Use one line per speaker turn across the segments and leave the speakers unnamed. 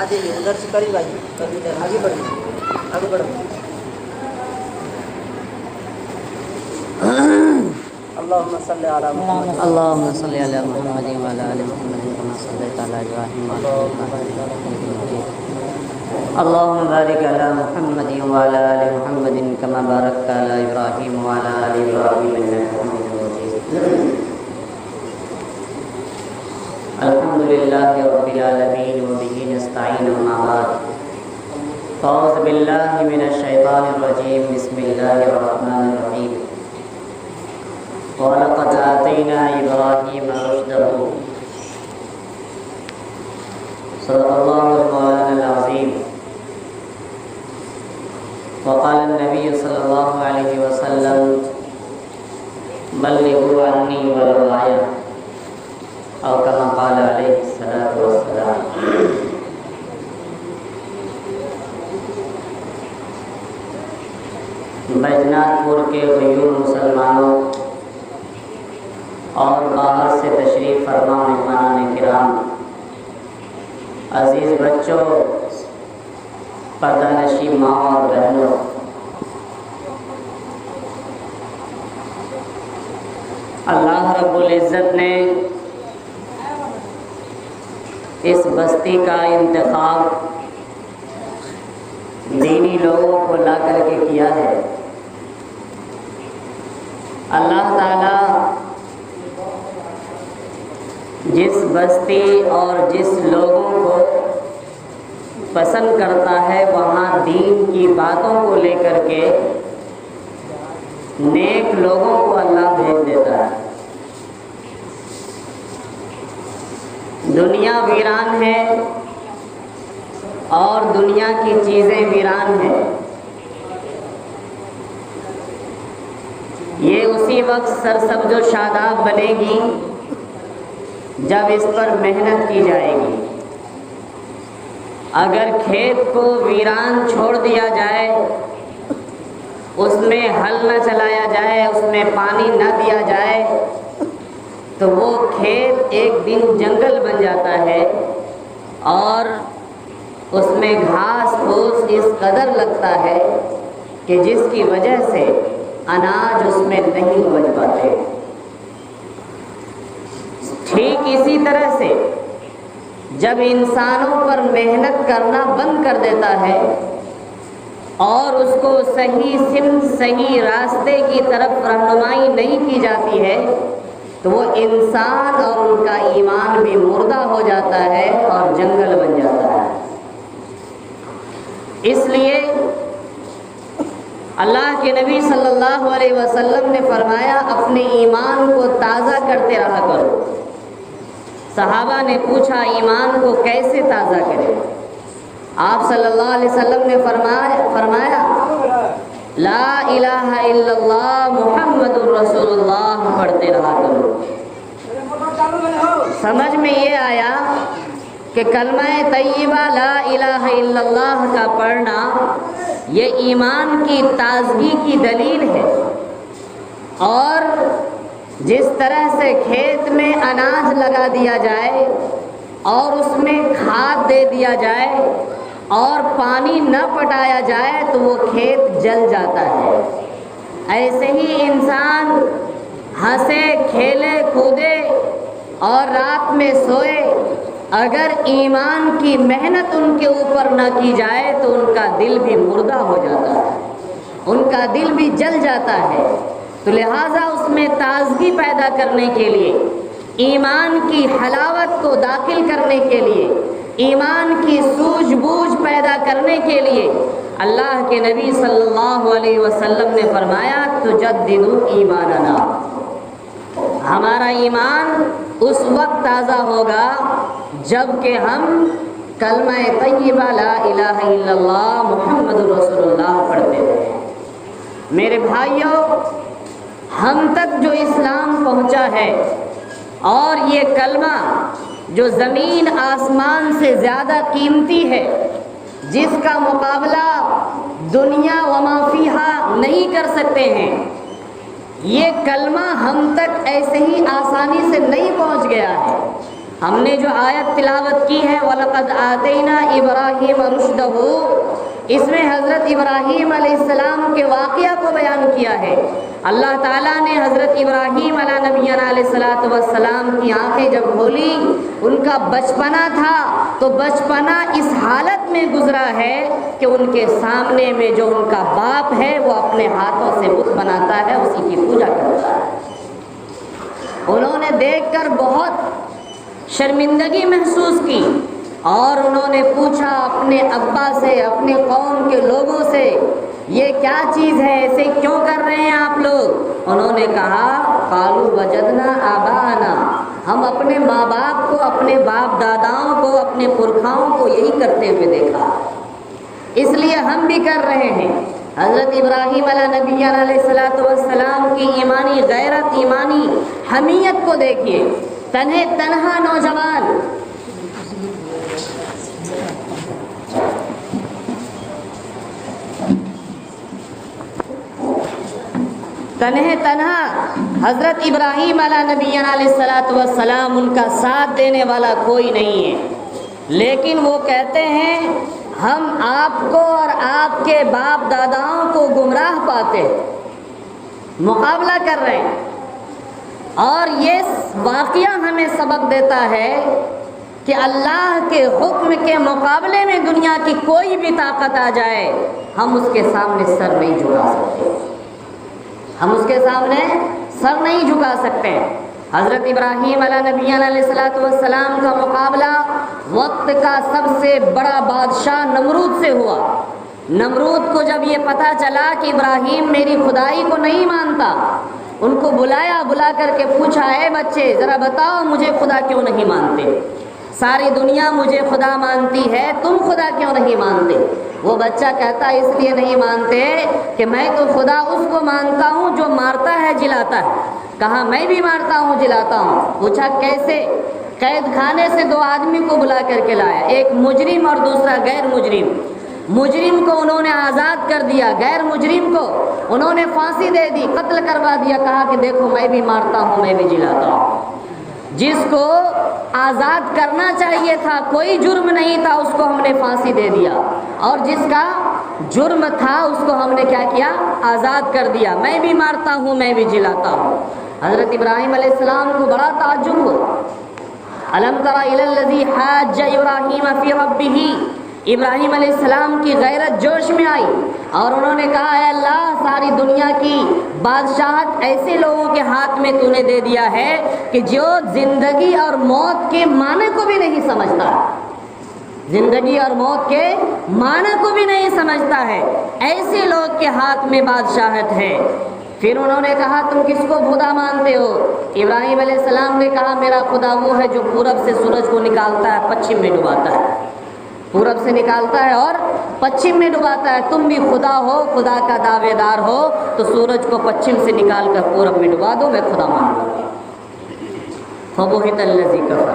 جائیے ادھر سے قریب آئیے، ادھر آگے بڑھیے، آگے بڑھو۔ اللهم صل على محمد
اللهم صل على محمد وعلى ال محمد كما صليت على ابراهيم وعلى ال ابراهيم. اللهم بارك على محمد وعلى ال محمد كما باركت على ابراهيم وعلى ال ابراهيم انك حميد مجيد. الحمد لله رب العالمين وبه نستعين اما بعد. أعوذ بالله من الشيطان الرجيم. بسم الله الرحمن الرحيم. وَلَقَدْ آتَيْنَا إِبْرَاهِيمَ رُشْدَهُ. صدق الله المولانا العظيم. وقال النبي صلى الله عليه وسلم بلغوا عني ولو آية أو كما قال عليه الصلاة والسلام. بیجنات پور کے غیور مسلمانوں اور باہر سے تشریف فرما مہمان کرام، عزیز بچوں، پردہ نشین ماں اور بہنوں، اللہ رب العزت نے اس بستی کا انتخاب دینی لوگوں کو لا کر کے کیا ہے۔ اللہ تعالیٰ جس بستی اور جس لوگوں کو پسند کرتا ہے وہاں دین کی باتوں کو لے کر کے نیک لوگوں کو اللہ بھیج دیتا ہے۔ دنیا ویران ہے اور دنیا کی چیزیں ویران ہیں۔ یہ اسی وقت سرسبز و شاداب بنے گی جب اس پر محنت کی جائے گی۔ اگر کھیت کو ویران چھوڑ دیا جائے، اس میں ہل نہ چلایا جائے، اس میں پانی نہ دیا جائے، تو وہ کھیت ایک دن جنگل بن جاتا ہے اور اس میں گھاس پھوس اس قدر لگتا ہے کہ جس کی وجہ سے اناج اس میں نہیں بچ پاتے۔ ٹھیک اسی طرح سے جب انسانوں پر محنت کرنا بند کر دیتا ہے اور اس کو صحیح سمت صحیح راستے کی طرف رہنمائی نہیں کی جاتی ہے تو وہ انسان اور ان کا ایمان بھی مردہ ہو جاتا ہے اور جنگل بن جاتا ہے۔ اس لیے اللہ کے نبی صلی اللہ علیہ وسلم نے فرمایا اپنے ایمان کو تازہ کرتے رہا کرو۔ صحابہ نے پوچھا ایمان کو کیسے تازہ کریں؟ آپ صلی اللہ علیہ وسلم نے فرمایا لا الہ الا اللہ محمد رسول اللہ پڑھتے رہا کرو۔ سمجھ میں یہ آیا کہ کلمہ طیبہ لا الہ الا اللہ کا پڑھنا یہ ایمان کی تازگی کی دلیل ہے۔ اور جس طرح سے کھیت میں اناج لگا دیا جائے اور اس میں کھاد دے دیا جائے اور پانی نہ پٹایا جائے تو وہ کھیت جل جاتا ہے، ایسے ہی انسان ہنسے کھیلے کودے اور رات میں سوئے، اگر ایمان کی محنت ان کے اوپر نہ کی جائے تو ان کا دل بھی مردہ ہو جاتا ہے، ان کا دل بھی جل جاتا ہے۔ تو لہٰذا اس میں تازگی پیدا کرنے کے لیے، ایمان کی حلاوت کو داخل کرنے کے لیے، ایمان کی سوجھ بوجھ پیدا کرنے کے لیے اللہ کے نبی صلی اللہ علیہ وسلم نے فرمایا تجددوا ایماننا، ہمارا ایمان اس وقت تازہ ہوگا جب کہ ہم کلمہ طیبہ لا الہ الا اللہ محمد رسول اللہ پڑھتے ہیں۔ میرے بھائیوں، ہم تک جو اسلام پہنچا ہے اور یہ کلمہ جو زمین آسمان سے زیادہ قیمتی ہے، جس کا مقابلہ دنیا وما فیہا نہیں کر سکتے ہیں، یہ کلمہ ہم تک ایسے ہی آسانی سے نہیں پہنچ گیا ہے۔ ہم نے جو آیت تلاوت کی ہے وَلَقَدْ آتَيْنَا إِبْرَاهِيمَ رُشْدَهُ، اس میں حضرت ابراہیم علیہ السلام کے واقعہ کو بیان کیا ہے۔ اللہ تعالیٰ نے حضرت ابراہیم علیہ نبینا علیہ السلام کی آنکھیں جب کھولی، ان کا بچپنا تھا تو بچپنا اس حالت میں گزرا ہے کہ ان کے سامنے میں جو ان کا باپ ہے وہ اپنے ہاتھوں سے بت بناتا ہے، اسی کی پوجا کرتا ہے۔ انہوں نے دیکھ کر بہت شرمندگی محسوس کی اور انہوں نے پوچھا اپنے ابا سے، اپنے قوم کے لوگوں سے، یہ کیا چیز ہے، ایسے کیوں کر رہے ہیں آپ لوگ؟ انہوں نے کہا قالوا وجدنا آباءنا، ہم اپنے ماں باپ کو، اپنے باپ داداؤں کو، اپنے پرکھاؤں کو یہی کرتے ہوئے دیکھا، اس لیے ہم بھی کر رہے ہیں۔ حضرت ابراہیم علیہ نبی علیہ السلام کی ایمانی غیرت، ایمانی حمیت کو دیکھیے۔ تنہا نوجوان تنہا حضرت ابراہیم علیہ نبی علیہ السلام، ان کا ساتھ دینے والا کوئی نہیں ہے، لیکن وہ کہتے ہیں ہم آپ کو اور آپ کے باپ داداؤں کو گمراہ پاتے، مقابلہ کر رہے ہیں۔ اور یہ واقعہ ہمیں سبق دیتا ہے کہ اللہ کے حکم کے مقابلے میں دنیا کی کوئی بھی طاقت آ جائے، ہم اس کے سامنے سر نہیں جھکا سکتے، ہم اس کے سامنے سر نہیں جھکا سکتے۔ حضرت ابراہیم علیہ نبی علیہ السلام کا مقابلہ وقت کا سب سے بڑا بادشاہ نمرود سے ہوا۔ نمرود کو جب یہ پتہ چلا کہ ابراہیم میری خدائی کو نہیں مانتا، ان کو بلایا، بلا کر کے پوچھا اے بچے ذرا بتاؤ مجھے خدا کیوں نہیں مانتے؟ ساری دنیا مجھے خدا مانتی ہے، تم خدا کیوں نہیں مانتے؟ وہ بچہ کہتا اس لیے نہیں مانتے کہ میں تو خدا اس کو مانتا ہوں جو مارتا ہے جلاتا ہے۔ کہا میں بھی مارتا ہوں جلاتا ہوں۔ پوچھا کیسے؟ قید خانے سے دو آدمی کو بلا کر کے لایا، ایک مجرم اور دوسرا غیر مجرم۔ مجرم کو انہوں نے آزاد کر دیا، غیر مجرم کو انہوں نے پھانسی دے دی، قتل کروا دیا۔ کہا کہ دیکھو میں بھی مارتا ہوں، میں بھی جلاتا ہوں۔ جس کو آزاد کرنا چاہیے تھا، کوئی جرم نہیں تھا، اس کو ہم نے پھانسی دے دیا، اور جس کا جرم تھا اس کو ہم نے کیا کیا؟ آزاد کر دیا۔ میں بھی مارتا ہوں، میں بھی جلاتا ہوں۔ حضرت ابراہیم علیہ السلام کو بڑا تعجب ہوا۔ الم تر الی الذی حاج ابراہیم فی ربہ، ابراہیم علیہ السلام کی غیرت جوش میں آئی اور انہوں نے کہا اے اللہ، ساری دنیا کی بادشاہت ایسے لوگوں کے ہاتھ میں تو نے دے دیا ہے کہ جو زندگی اور موت کے معنی کو بھی نہیں سمجھتا، زندگی اور موت کے معنی کو بھی نہیں سمجھتا ہے، ایسے لوگ کے ہاتھ میں بادشاہت ہے۔ پھر انہوں نے کہا تم کس کو خدا مانتے ہو؟ ابراہیم علیہ السلام نے کہا میرا خدا وہ ہے جو پورب سے سورج کو نکالتا ہے، پچھم میں ڈباتا ہے، پورب سے نکالتا ہے اور پچھم میں ڈباتا ہے۔ تم بھی خدا ہو، خدا کا دعوے دار ہو تو سورج کو پچھم سے نکال کر پورب میں ڈبا دو، میں خدا مان لوں گا۔ فبہت الذی کفر،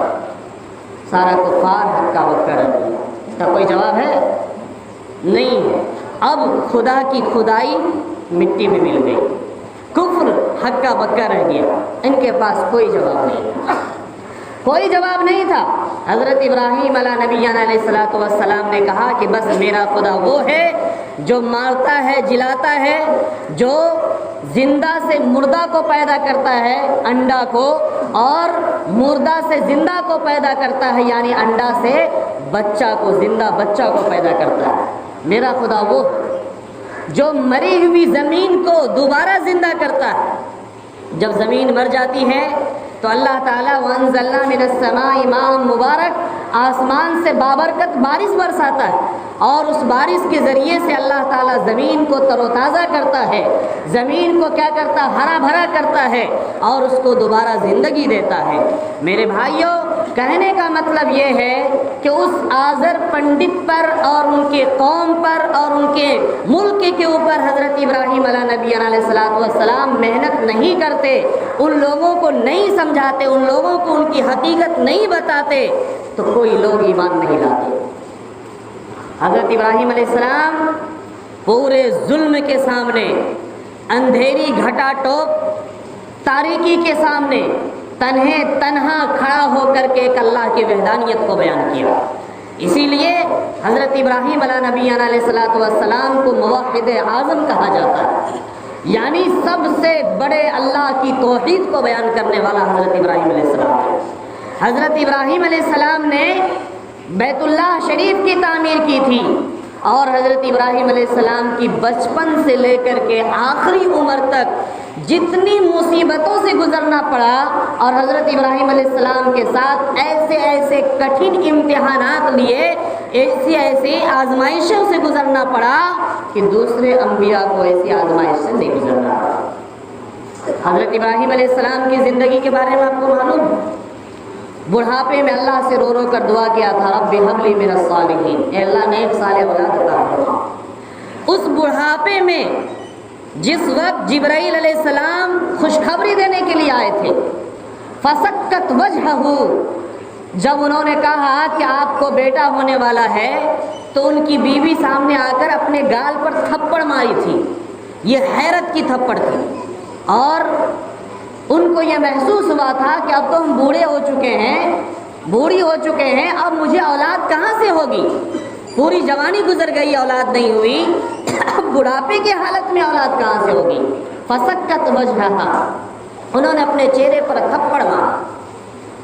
سارا کفار ہکا بکا رہ گیا۔ اس کا کوئی جواب ہے؟ نہیں ہے۔ اب خدا کی خدائی مٹی میں مل گئی، کفر ہکا بکا رہ گیا، ان کے پاس کوئی جواب نہیں، کوئی جواب نہیں تھا۔ حضرت ابراہیم علیہ نبی علیہ السلام نے کہا کہ بس میرا خدا وہ ہے جو مارتا ہے، جلاتا ہے، جو زندہ سے مردہ کو پیدا کرتا ہے، انڈا کو، اور مردہ سے زندہ کو پیدا کرتا ہے، یعنی انڈا سے بچہ کو، زندہ بچہ کو پیدا کرتا ہے۔ میرا خدا وہ جو مری ہوئی زمین کو دوبارہ زندہ کرتا ہے۔ جب زمین مر جاتی ہے تو اللہ تعالیٰ وَأَنزَلْنَا مِنَ السَّمَاءِ مَاءً مُبَارَک، آسمان سے بابرکت بارش برساتا ہے، اور اس بارش کے ذریعے سے اللہ تعالیٰ زمین کو تر و تازہ کرتا ہے، زمین کو کیا کرتا ہے؟ ہرا بھرا کرتا ہے اور اس کو دوبارہ زندگی دیتا ہے۔ میرے بھائیوں، کہنے کا مطلب یہ ہے کہ اس آزر پنڈت پر اور ان کے قوم پر اور ان کے ملک کے اوپر حضرت ابراہیم علیہ نبی علیہ السلام محنت نہیں کرتے، ان لوگوں کو نہیں سمجھاتے، ان لوگوں کو ان کی حقیقت نہیں بتاتے تو کوئی لوگ ایمان نہیں لاتے۔ حضرت ابراہیم علیہ السلام پورے ظلم کے سامنے، اندھیری گھٹا ٹوپ تاریکی کے سامنے تنہا کھڑا ہو کر کے ایک اللہ کی وحدانیت کو بیان کیا۔ اسی لیے حضرت ابراہیم علیہ نبی علیہ الصلوۃ والسلام کو موحد اعظم کہا جاتا ہے، یعنی سب سے بڑے اللہ کی توحید کو بیان کرنے والا حضرت ابراہیم علیہ السلام۔ حضرت ابراہیم علیہ السلام نے بیت اللہ شریف کی تعمیر کی تھی، اور حضرت ابراہیم علیہ السلام کی بچپن سے لے کر کے آخری عمر تک جتنی مصیبتوں سے گزرنا پڑا، اور حضرت ابراہیم علیہ السلام کے ساتھ ایسے ایسے کٹھن امتحانات لیے، ایسی ایسی آزمائشوں سے گزرنا پڑا کہ دوسرے انبیاء کو ایسی آزمائش سے نہیں گزرنا پڑا۔ حضرت ابراہیم علیہ السلام کی زندگی کے بارے میں آپ کو معلوم ہے، بڑھاپے میں اللہ سے رو رو کر دعا کیا تھا، رب ہب لی من الصالحین، اے اللہ نیک صالح اولاد عطا فرما۔ اس بڑھاپے میں جس وقت جبرائیل علیہ السلام خوشخبری دینے کے لیے آئے تھے، فسکت وجہہ، جب انہوں نے کہا کہ آپ کو بیٹا ہونے والا ہے، تو ان کی بیوی سامنے آ کر اپنے گال پر تھپڑ ماری تھی، یہ حیرت کی تھپڑ تھی، اور ان کو یہ محسوس ہوا تھا کہ اب تو ہم بوڑھے ہو چکے ہیں، بوڑھی ہو چکے ہیں، اب مجھے اولاد کہاں سے ہوگی؟ پوری جوانی گزر گئی، اولاد نہیں ہوئی، اب بڑھاپے کی حالت میں اولاد کہاں سے ہوگی؟ فسکت وجہہ، انہوں نے اپنے چہرے پر تھپڑ مارا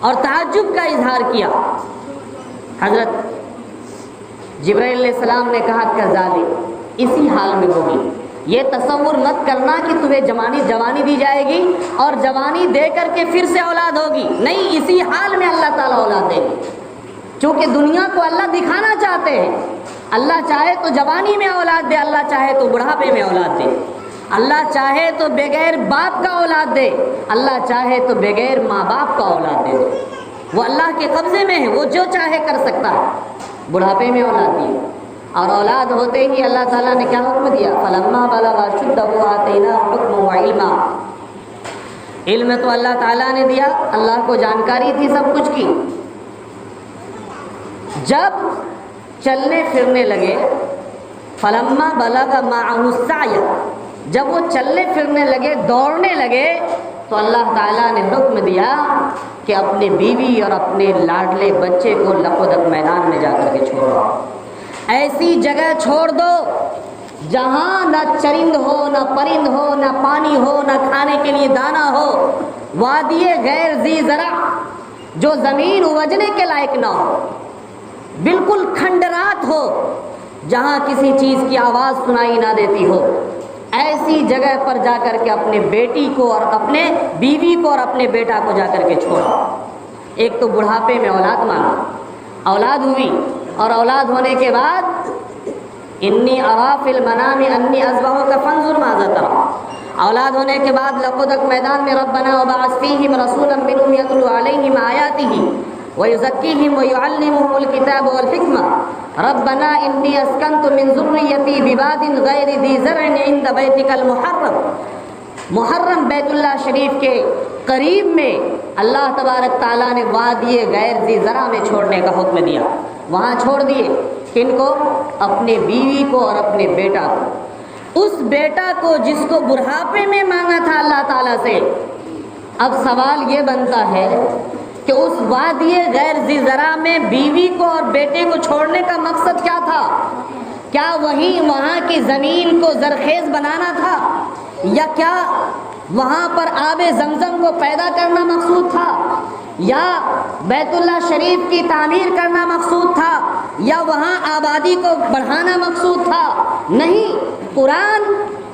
اور تعجب کا اظہار کیا۔ حضرت جبرائیل علیہ السلام نے کہا کذالک، اسی حال میں ہوگی، یہ تصور مت کرنا کہ تمہیں جوانی دی جائے گی اور جوانی دے کر کے پھر سے اولاد ہوگی، نہیں، اسی حال میں اللہ تعالیٰ اولاد دے گی، چونکہ دنیا کو اللہ دکھانا چاہتے ہیں۔ اللہ چاہے تو جوانی میں اولاد دے، اللہ چاہے تو بڑھاپے میں اولاد دے، اللہ چاہے تو بغیر باپ کا اولاد دے، اللہ چاہے تو بغیر ماں باپ کا اولاد دے، وہ اللہ کے قبضے میں ہے، وہ جو چاہے کر سکتا ہے۔ بڑھاپے میں اولاد دی، اور اولاد ہوتے ہی اللہ تعالیٰ نے کیا حکم دیا؟ فلما بلغ اشدہ آتیناہ حکما وعلما، علم تو اللہ تعالیٰ نے دیا، اللہ کو جانکاری تھی سب کچھ کی۔ جب چلنے پھرنے لگے، فلما بلغ معہ السعی، جب وہ چلنے پھرنے لگے، دوڑنے لگے، تو اللہ تعالیٰ نے حکم دیا کہ اپنے بیوی اور اپنے لاڈلے بچے کو لقدک میدان میں جا کر کے چھوڑو، ایسی جگہ چھوڑ دو جہاں نہ چرند ہو، نہ پرند ہو، نہ پانی ہو، نہ کھانے کے لیے دانہ ہو، وادی غیر ذی زرع، جو زمین اپجنے کے لائق نہ ہو، بالکل کھنڈرات ہو، جہاں کسی چیز کی آواز سنائی نہ دیتی ہو، ایسی جگہ پر جا کر کے اپنے بیٹی کو اور اپنے بیوی کو اور اپنے بیٹا کو جا کر کے چھوڑا۔ ایک تو بڑھاپے میں اولاد مانگا، اولاد ہوئی، اور اولاد ہونے کے بعد انی ارا فی المنام انی اذبحک فانظر ماذا تری، اولاد ہونے کے بعد لقدک میدان میں ربنا وبعث فیہم رسولا منہم یتلو علیہم آیاتہ ویزکیہم ویعلمہم الکتاب والحکمہ ربنا انی اسکنت من ذریتی بواد غیر ذی زرع عند بیتک المحرم، محرم بیت اللہ شریف کے قریب میں اللہ تبارک تعالیٰ نے وادی غیر ذی زرع میں چھوڑنے کا حکم دیا، وہاں چھوڑ دیے۔ کن کو؟ اپنے بیوی کو اور اپنے بیٹا کو، اس بیٹا کو جس کو بڑھاپے میں مانگا تھا اللہ تعالیٰ سے۔ اب سوال یہ بنتا ہے کہ اس وادی غیر ذی زرع میں بیوی کو اور بیٹے کو چھوڑنے کا مقصد کیا تھا؟ کیا وہاں کی زمین کو زرخیز بنانا تھا، یا کیا وہاں پر آب زمزم کو پیدا کرنا مقصود تھا، یا بیت اللہ شریف کی تعمیر کرنا مقصود تھا، یا وہاں آبادی کو بڑھانا مقصود تھا؟ نہیں،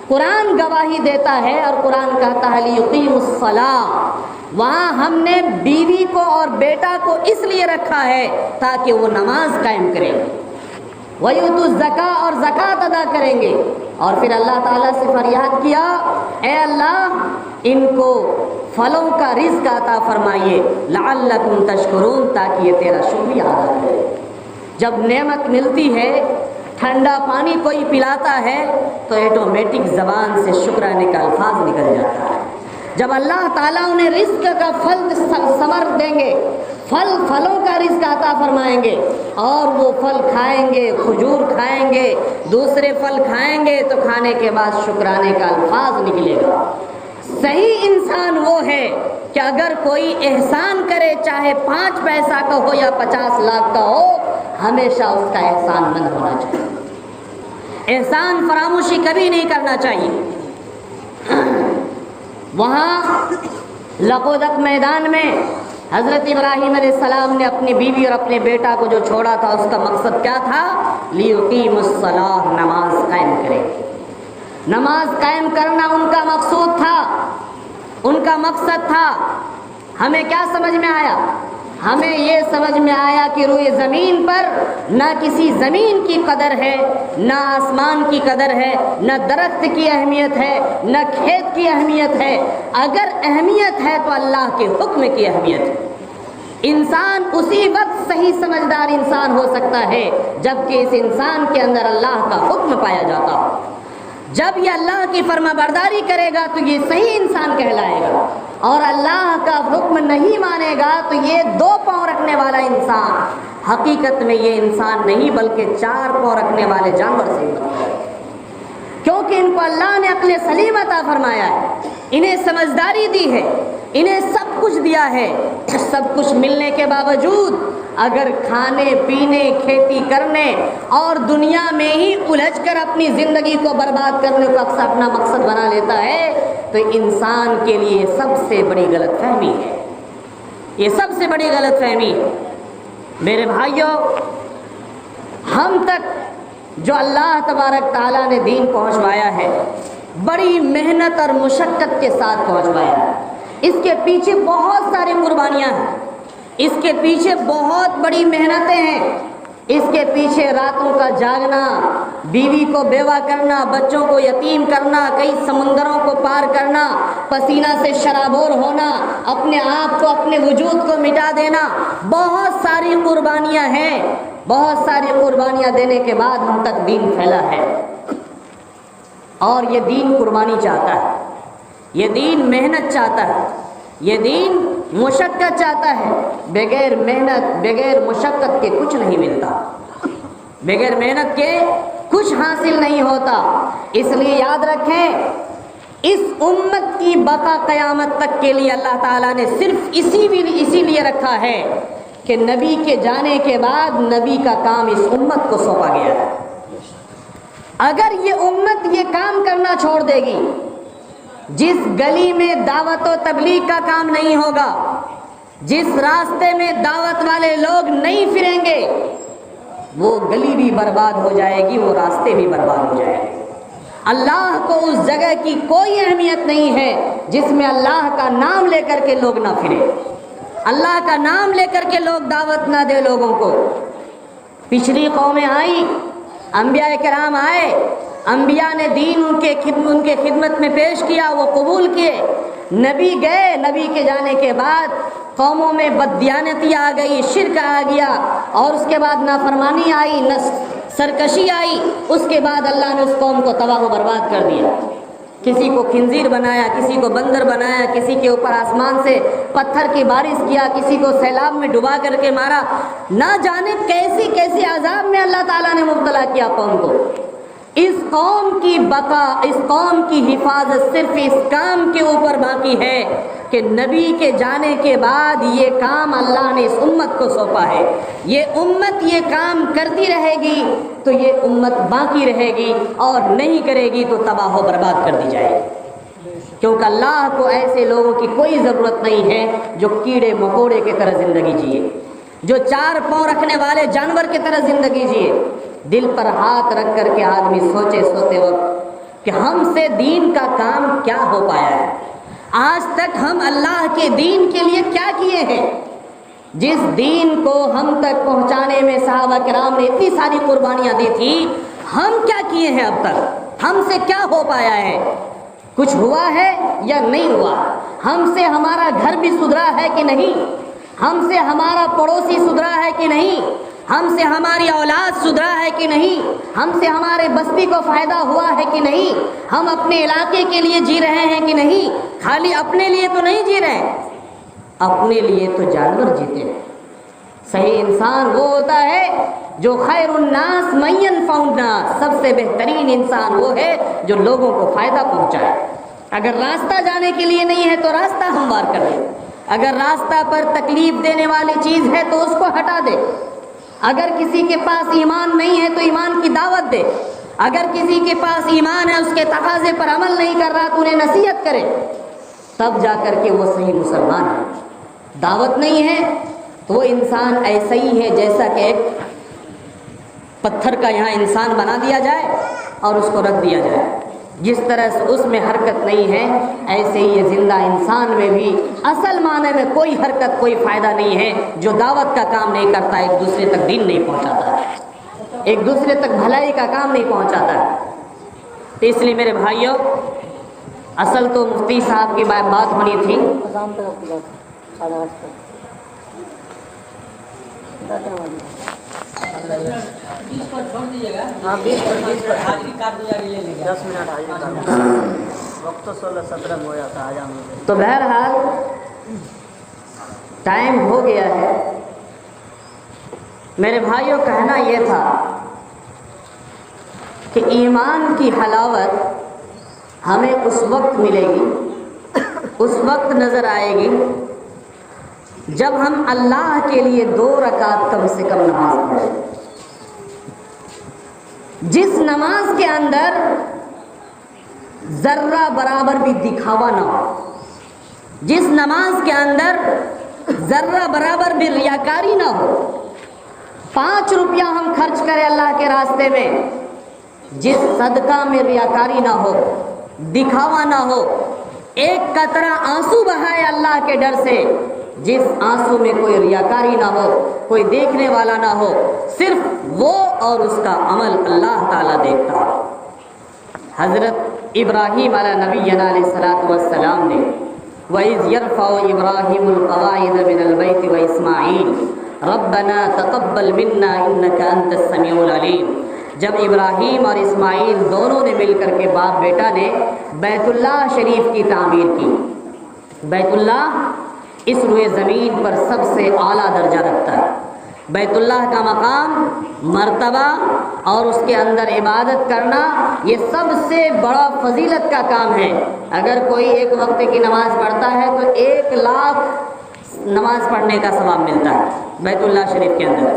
قرآن گواہی دیتا ہے، اور قرآن کہتا ہے لیقیموا الصلاۃ، وہاں ہم نے بیوی کو اور بیٹا کو اس لیے رکھا ہے تاکہ وہ نماز قائم کریں، وَيُؤْتُوا الزَّكَاةَ، اور زکوٰۃ ادا کریں گے۔ اور پھر اللہ تعالیٰ سے فریاد کیا، اے اللہ ان کو پھلوں کا رزق عطا فرمائیے، لعلکم تشکرون، تاکہ یہ تیرا شکریہ ادا کرے۔ جب نعمت ملتی ہے، ٹھنڈا پانی کوئی پلاتا ہے، تو آٹومیٹک زبان سے شکرانے کا الفاظ نکل جاتا ہے۔ جب اللہ تعالیٰ انہیں رزق کا پھل ثمر دیں گے، پھلوں کا رزق عطا فرمائیں گے، اور وہ پھل کھائیں گے، کھجور کھائیں گے، دوسرے پھل کھائیں گے، تو کھانے کے بعد شکرانے کا الفاظ نکلے گا۔ صحیح انسان وہ ہے کہ اگر کوئی احسان کرے چاہے 5 پیسہ کا ہو یا 50 لاکھ کا ہو، ہمیشہ اس کا احسان مند ہونا چاہیے، احسان فراموشی کبھی نہیں کرنا چاہیے۔ وہاں لقودق میدان میں حضرت ابراہیم علیہ السلام نے اپنی بیوی اور اپنے بیٹا کو جو چھوڑا تھا اس کا مقصد کیا تھا؟ لیقیم الصلاۃ، نماز قائم کرے۔ نماز قائم کرنا ان کا مقصود تھا، ان کا مقصد تھا۔ ہمیں کیا سمجھ میں آیا؟ ہمیں یہ سمجھ میں آیا کہ روئے زمین پر نہ کسی زمین کی قدر ہے، نہ آسمان کی قدر ہے، نہ درخت کی اہمیت ہے، نہ کھیت کی اہمیت ہے۔ اگر اہمیت ہے تو اللہ کے حکم کی اہمیت ہے۔ انسان اسی وقت صحیح سمجھدار انسان ہو سکتا ہے جبکہ اس انسان کے اندر اللہ کا حکم پایا جاتا ہو۔ جب یہ اللہ کی فرما برداری کرے گا تو یہ صحیح انسان کہلائے گا، اور اللہ کا حکم نہیں مانے گا تو یہ 2 پاؤں رکھنے والا انسان، حقیقت میں یہ انسان نہیں بلکہ 4 پاؤں رکھنے والے جانور سے ہے، کیونکہ ان کو اللہ نے عقل سلیم عطا فرمایا ہے، انہیں سمجھداری دی ہے، انہیں سب کچھ دیا ہے۔ سب کچھ ملنے کے باوجود اگر کھانے پینے، کھیتی کرنے اور دنیا میں ہی الجھ کر اپنی زندگی کو برباد کرنے کو اپنا مقصد بنا لیتا ہے تو انسان کے لیے سب سے بڑی غلط فہمی ہے، یہ سب سے بڑی غلط فہمی ہے۔ میرے بھائیوں، ہم تک جو اللہ تبارک تعالیٰ نے دین پہنچوایا ہے بڑی محنت اور مشقت کے ساتھ پہنچوایا ہے۔ اس کے پیچھے بہت ساری قربانیاں ہیں، اس کے پیچھے بہت بڑی محنتیں ہیں، اس کے پیچھے راتوں کا جاگنا، بیوی کو بیوہ کرنا، بچوں کو یتیم کرنا، کئی سمندروں کو پار کرنا، پسینہ سے شرابور ہونا، اپنے آپ کو، اپنے وجود کو مٹا دینا، بہت ساری قربانیاں ہیں۔ بہت ساری قربانیاں دینے کے بعد ہم تک دین پھیلا ہے، اور یہ دین قربانی چاہتا ہے، یہ دین محنت چاہتا ہے، یہ دین مشقت چاہتا ہے۔ بغیر محنت، بغیر مشقت کے کچھ نہیں ملتا، بغیر محنت کے کچھ حاصل نہیں ہوتا۔ اس لیے یاد رکھیں، اس امت کی بقا قیامت تک کے لیے اللہ تعالیٰ نے صرف اسی لیے رکھا ہے کہ نبی کے جانے کے بعد نبی کا کام اس امت کو سونپا گیا ہے۔ اگر یہ امت یہ کام کرنا چھوڑ دے گی، جس گلی میں دعوت و تبلیغ کا کام نہیں ہوگا، جس راستے میں دعوت والے لوگ نہیں پھریں گے، وہ گلی بھی برباد ہو جائے گی، وہ راستے بھی برباد ہو جائے گے۔ اللہ کو اس جگہ کی کوئی اہمیت نہیں ہے جس میں اللہ کا نام لے کر کے لوگ نہ پھریں، اللہ کا نام لے کر کے لوگ دعوت نہ دے لوگوں کو۔ پچھلی قومیں آئیں، انبیاء کرام آئے، انبیاء نے دین ان کے خدمت میں پیش کیا، وہ قبول کیے۔ نبی گئے، نبی کے جانے کے بعد قوموں میں بددیانتی آ گئی، شرک آ گیا، اور اس کے بعد نافرمانی آئی، سرکشی آئی، اس کے بعد اللہ نے اس قوم کو تباہ و برباد کر دیا۔ کسی کو خنزیر بنایا، کسی کو بندر بنایا، کسی کے اوپر آسمان سے پتھر کی بارش کیا، کسی کو سیلاب میں ڈبا کر کے مارا، نہ جانے کیسی کیسی عذاب میں اللہ تعالیٰ نے مبتلا کیا قوم کو۔ اس قوم کی بقا، اس قوم کی حفاظت صرف اس کام کے اوپر باقی ہے کہ نبی کے جانے کے بعد یہ کام اللہ نے اس امت کو سونپا ہے۔ یہ امت یہ کام کرتی رہے گی تو یہ امت باقی رہے گی، اور نہیں کرے گی تو تباہ و برباد کر دی جائے گی، کیونکہ اللہ کو ایسے لوگوں کی کوئی ضرورت نہیں ہے جو کیڑے مکوڑے کی طرح زندگی جیے، جو 4 پاؤں رکھنے والے جانور کی طرح زندگی جیے۔ دل پر ہاتھ رکھ کر کے آدمی سوچے سوتے وقت کہ ہم سے دین کا کام کیا ہو پایا ہے، آج تک ہم اللہ کے دین کے لیے کیا کیے ہیں؟ جس دین کو ہم تک پہنچانے میں صحابہ کرام نے اتنی ساری قربانیاں دی تھی، ہم کیا کیے ہیں اب تک؟ ہم سے کیا ہو پایا ہے؟ کچھ ہوا ہے یا نہیں ہوا؟ ہم سے ہمارا گھر بھی سدھرا ہے کہ نہیں؟ ہم سے ہمارا پڑوسی سدھرا ہے کہ نہیں؟ ہم سے ہماری اولاد سدھرا ہے کہ نہیں؟ ہم سے ہمارے بستی کو فائدہ ہوا ہے کہ نہیں؟ ہم اپنے علاقے کے لیے جی رہے ہیں کہ نہیں؟ خالی اپنے لیے تو نہیں جی رہے، اپنے لیے تو جانور جیتے ہیں۔ صحیح انسان وہ ہوتا ہے جو خیر الناس من ينفع الناس، سب سے بہترین انسان وہ ہے جو لوگوں کو فائدہ پہنچائے۔ اگر راستہ جانے کے لیے نہیں ہے تو راستہ ہموار کر دے، اگر راستہ پر تکلیف دینے والی چیز ہے تو اس کو ہٹا دے، اگر کسی کے پاس ایمان نہیں ہے تو ایمان کی دعوت دے، اگر کسی کے پاس ایمان ہے اس کے تقاضے پر عمل نہیں کر رہا تو انہیں نصیحت کرے، تب جا کر کے وہ صحیح مسلمان ہے۔ دعوت نہیں ہے تو وہ انسان ایسا ہی ہے جیسا کہ ایک پتھر کا یہاں انسان بنا دیا جائے اور اس کو رکھ دیا جائے، جس طرح سے اس میں حرکت نہیں ہے ایسے ہی یہ زندہ انسان میں بھی اصل معنی میں کوئی حرکت، کوئی فائدہ نہیں ہے۔ جو دعوت کا کام نہیں کرتا، ایک دوسرے تک دین نہیں پہنچاتا، ایک دوسرے تک بھلائی کا کام نہیں پہنچاتا۔ تو اس لیے میرے بھائیوں، اصل تو مفتی صاحب کی بات ہونی تھی،
ہاں 20 پر حاضری کاٹ دیا گیا، 10 منٹ حاضری کاٹ، وقت تو 16-17 میں ہو جاتا ہے آجام میں۔
تو بہرحال ٹائم ہو گیا ہے میرے بھائیوں۔ کہنا یہ تھا کہ ایمان کی حلاوت ہمیں اس وقت ملے گی، اس وقت نظر آئے گی جب ہم اللہ کے لیے 2 رکعت کم سے کم نماز پڑھیں، جس نماز کے اندر ذرہ برابر بھی دکھاوا نہ ہو، جس نماز کے اندر ذرہ برابر بھی ریاکاری نہ ہو۔ 5 روپیہ ہم خرچ کریں اللہ کے راستے میں، جس صدقہ میں ریاکاری نہ ہو، دکھاوا نہ ہو، ایک قطرہ آنسو بہائے اللہ کے ڈر سے، جس آنسو میں کوئی ریاکاری نہ ہو، کوئی دیکھنے والا نہ ہو، صرف وہ اور اس کا عمل اللہ تعالیٰ دیکھتا ہے۔ حضرت ابراہیم علیہ نبینا علیہ الصلوۃ والسلام نے وَإِذْ يَرْفَعُ إِبْرَاهِيمُ الْقَوَاعِدَ مِنَ الْبَيْتِ وَإِسْمَاعِيلُ رَبَّنَا تَقَبَّلْ مِنَّا إِنَّكَ أَنْتَ السَّمِيعُ الْعَلِيمُ۔ جب ابراہیم اور اسماعیل دونوں نے مل کر کے باپ بیٹا نے بیت اللہ شریف کی تعمیر کی۔ بیت اللہ اس روئے زمین پر سب سے اعلیٰ درجہ رکھتا ہے۔ بیت اللہ کا مقام، مرتبہ اور اس کے اندر عبادت کرنا، یہ سب سے بڑا فضیلت کا کام ہے۔ اگر کوئی ایک وقت کی نماز پڑھتا ہے تو 1 لاکھ نماز پڑھنے کا ثواب ملتا ہے بیت اللہ شریف کے اندر۔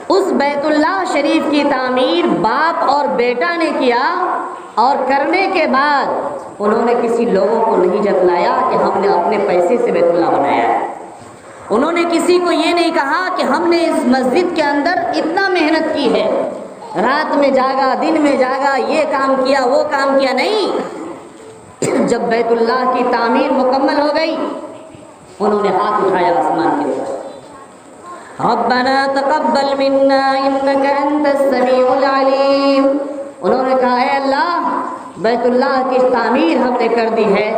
اس بیت اللہ شریف کی تعمیر باپ اور بیٹا نے کیا، اور کرنے کے بعد انہوں نے کسی لوگوں کو نہیں جتلایا کہ ہم نے اپنے پیسے سے بیت اللہ بنایا ہے۔ انہوں نے کسی کو یہ نہیں کہا کہ ہم نے اس مسجد کے اندر اتنا محنت کی ہے، رات میں جاگا، دن میں جاگا، یہ کام کیا، وہ کام کیا، نہیں۔ جب بیت اللہ کی تعمیر مکمل ہو گئی، انہوں نے ہاتھ اٹھایا آسمان کی طرف، ربنا تقبل منا انک انت السمیع العلیم۔ انہوں نے کہا اے اللہ، بیت اللہ کی تعمیر ہم نے کر دی ہے،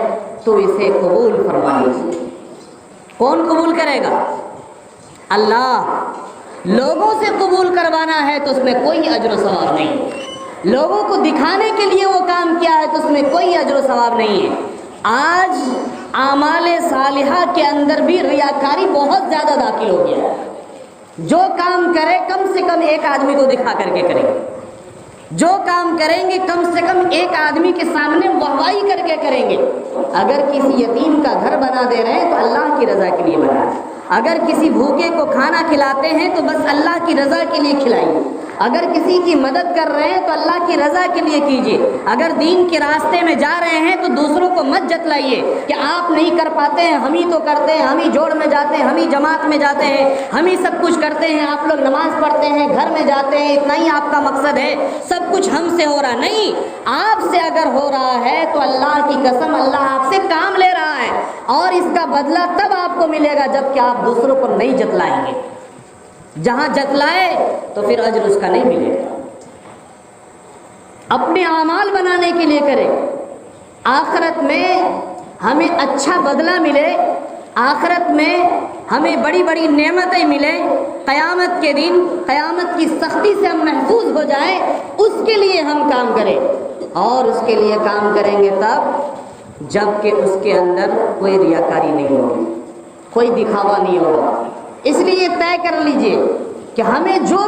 تو اسے قبول فرما لیجیے۔ کون قبول کرے گا؟ اللہ۔ لوگوں سے قبول کروانا ہے تو اس میں کوئی اجر و ثواب نہیں، لوگوں کو دکھانے کے لیے وہ کام کیا ہے تو اس میں کوئی اجر و ثواب نہیں ہے۔ آج اعمال صالحہ کے اندر بھی ریاکاری بہت زیادہ داخل ہو گیا ہے۔ جو کام کرے کم سے کم ایک آدمی کو دکھا کر کے کریں گے، جو کام کریں گے کم سے کم ایک آدمی کے سامنے واہوائی کر کے کریں گے۔ اگر کسی یتیم کا گھر بنا دے رہے ہیں تو اللہ کی رضا کے لیے بنائیں، اگر کسی بھوکے کو کھانا کھلاتے ہیں تو بس اللہ کی رضا کے لیے کھلائیے، اگر کسی کی مدد کر رہے ہیں تو اللہ کی رضا کے لیے کیجیے، اگر دین کے راستے میں جا رہے ہیں تو دوسروں کو مت جتلائیے کہ آپ نہیں کر پاتے ہیں، ہم ہی تو کرتے ہیں، ہم ہی جوڑ میں جاتے ہیں، ہم ہی جماعت میں جاتے ہیں، ہم ہی سب کچھ کرتے ہیں، آپ لوگ نماز پڑھتے ہیں، گھر میں جاتے ہیں، اتنا ہی آپ کا مقصد ہے، سب کچھ ہم سے ہو رہا نہیں۔ آپ سے اگر ہو رہا ہے تو اللہ کی قسم اللہ آپ سے کام لے رہا ہے، اور اس کا بدلہ تب آپ کو ملے گا جب کہ آپ دوسروں کو نہیں جتلائیں گے۔ جہاں جتلائے تو پھر اجر اس کا نہیں ملے گا۔ اپنے اعمال بنانے کے لیے کریں، آخرت میں ہمیں اچھا بدلہ ملے، آخرت میں ہمیں بڑی بڑی نعمتیں ملیں، قیامت کے دن قیامت کی سختی سے ہم محفوظ ہو جائیں، اس کے لیے ہم کام کریں۔ اور اس کے لیے کام کریں گے تب جب کہ اس کے اندر کوئی ریاکاری نہیں ہوگی، کوئی دکھاوا نہیں ہوگا۔ اس لیے طے کر لیجئے کہ ہمیں جو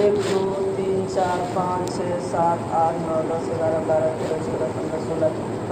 1 2 3 4 5 6 7 8 9 10 11 12 13 14 15 16,